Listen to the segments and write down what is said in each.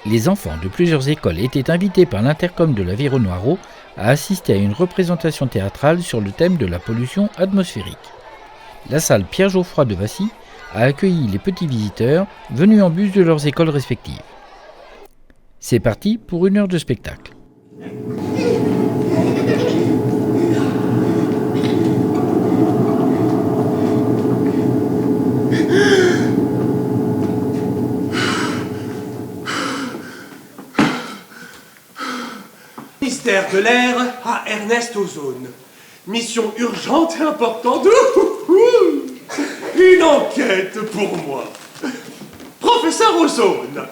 Les enfants de plusieurs écoles étaient invités par l'Intercom de l'Aviron-Noireau à assister à une représentation théâtrale sur le thème de la pollution atmosphérique. La salle Pierre-Geoffroy de Vassy a accueilli les petits visiteurs venus en bus de leurs écoles respectives. C'est parti pour 1 heure de spectacle. Ministère de l'air à Ernest Ozone. Mission urgente et importante. Une enquête pour moi. Professeur Ozone,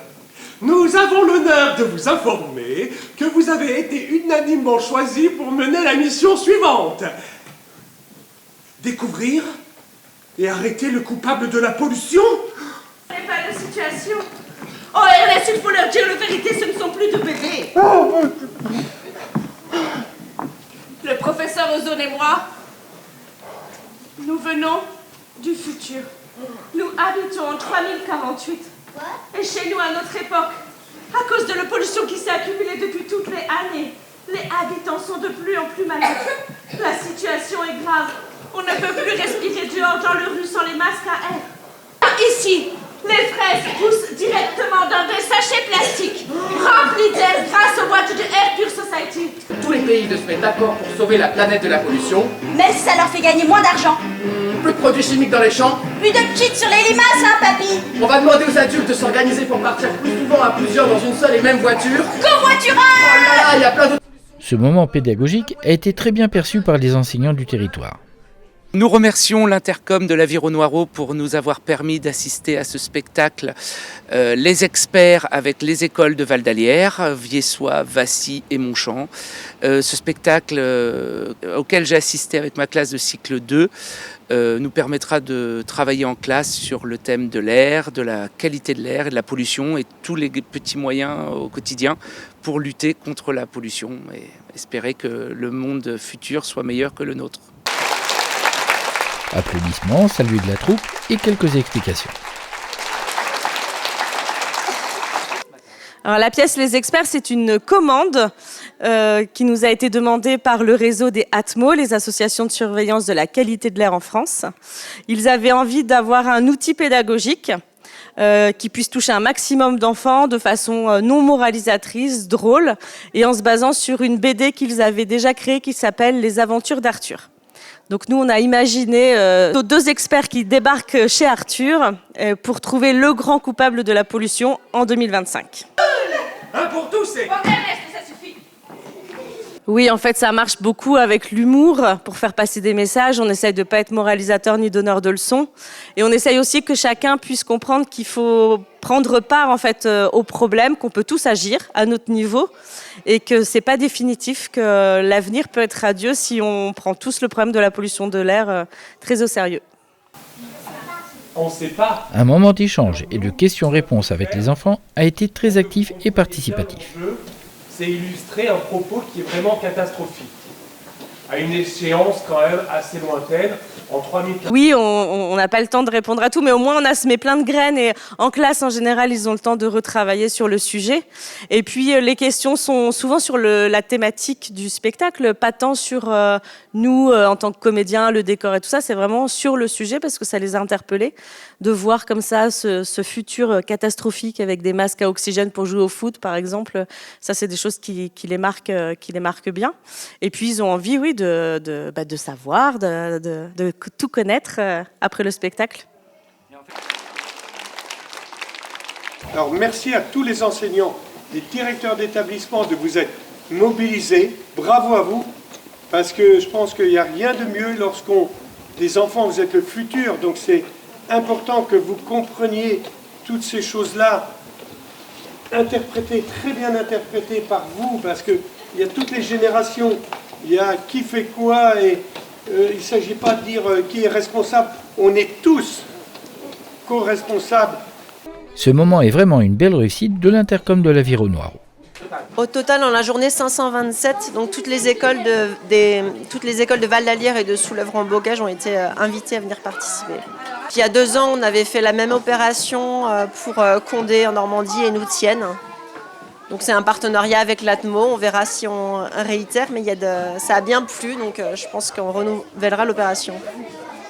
nous avons l'honneur de vous informer que vous avez été unanimement choisi pour mener la mission suivante. Découvrir et arrêter le coupable de la pollution. Ce n'est pas la situation. Oh Ernest, il faut leur dire la vérité, ce ne sont plus de bébés. Le professeur Ozone et moi, nous venons du futur. Nous habitons en 3048. Et chez nous, à notre époque, à cause de la pollution qui s'est accumulée depuis toutes les années, les habitants sont de plus en plus malades. La situation est grave. On ne peut plus respirer dehors dans les rues sans les masques à air. Ici, les fraises poussent directement dans des sachets plastiques remplis d'air grâce aux boîtes de Air Pure Society. Tous les pays se mettent d'accord pour sauver la planète de la pollution. Mais ça leur fait gagner moins d'argent. Plus de produits chimiques dans les champs. Plus de cheats sur les limaces, hein, papy? On va demander aux adultes de s'organiser pour partir plus souvent à plusieurs dans une seule et même voiture. Covoiturage! Oh là là, il y a plein d'autres. Ce moment pédagogique a été très bien perçu par les enseignants du territoire. Nous remercions l'Intercom de l'Aviron-Noireau pour nous avoir permis d'assister à ce spectacle. Les experts avec les écoles de Val-d'Alière, Viessois, Vassy et Montchamp. Ce spectacle auquel j'ai assisté avec ma classe de cycle 2 nous permettra de travailler en classe sur le thème de l'air, de la qualité de l'air et de la pollution et tous les petits moyens au quotidien pour lutter contre la pollution et espérer que le monde futur soit meilleur que le nôtre. Applaudissements, saluts de la troupe et quelques explications. Alors, la pièce Les Experts, c'est une commande qui nous a été demandée par le réseau des ATMO, les associations de surveillance de la qualité de l'air en France. Ils avaient envie d'avoir un outil pédagogique qui puisse toucher un maximum d'enfants de façon non moralisatrice, drôle, et en se basant sur une BD qu'ils avaient déjà créée qui s'appelle Les Aventures d'Arthur. Donc nous, on a imaginé nos 2 experts qui débarquent chez Arthur pour trouver le grand coupable de la pollution en 2025. Un pour tous et... Oui, en fait, ça marche beaucoup avec l'humour pour faire passer des messages. On essaye de ne pas être moralisateur ni donneur de leçons. Et on essaye aussi que chacun puisse comprendre qu'il faut prendre part en fait, au problème, qu'on peut tous agir à notre niveau et que ce n'est pas définitif, que l'avenir peut être radieux si on prend tous le problème de la pollution de l'air très au sérieux. On ne sait pas. Un moment d'échange et de questions-réponses avec les enfants a été très actif et participatif. C'est illustrer un propos qui est vraiment catastrophique, à une échéance quand même assez lointaine, en 3000... Oui, on n'a pas le temps de répondre à tout, mais au moins on a semé plein de graines et en classe, en général, ils ont le temps de retravailler sur le sujet. Et puis, les questions sont souvent sur la thématique du spectacle, pas tant sur nous, en tant que comédiens, le décor et tout ça, c'est vraiment sur le sujet parce que ça les a interpellés de voir comme ça ce futur catastrophique avec des masques à oxygène pour jouer au foot, par exemple. Ça, c'est des choses qui les marquent bien. Et puis, ils ont envie, oui, de savoir, de tout connaître après le spectacle. Alors merci à tous les enseignants, les directeurs d'établissement de vous être mobilisés. Bravo à vous, parce que je pense qu'il n'y a rien de mieux les enfants, vous êtes le futur, donc c'est important que vous compreniez toutes ces choses-là, très bien interprétées par vous, parce qu'il y a toutes les générations, il y a qui fait quoi et il ne s'agit pas de dire qui est responsable, on est tous co-responsables. Ce moment est vraiment une belle réussite de l'Intercom de l'Aviron-Noireau. Au total, dans la journée 527, donc toutes les écoles de Val-d'Alière et de Soulèvre-en-Bocage ont été invitées à venir participer. Puis, il y a 2 ans, on avait fait la même opération pour Condé en Normandie et Noutienne. Donc c'est un partenariat avec l'Atmo, on verra si on réitère, mais ça a bien plu, donc je pense qu'on renouvellera l'opération.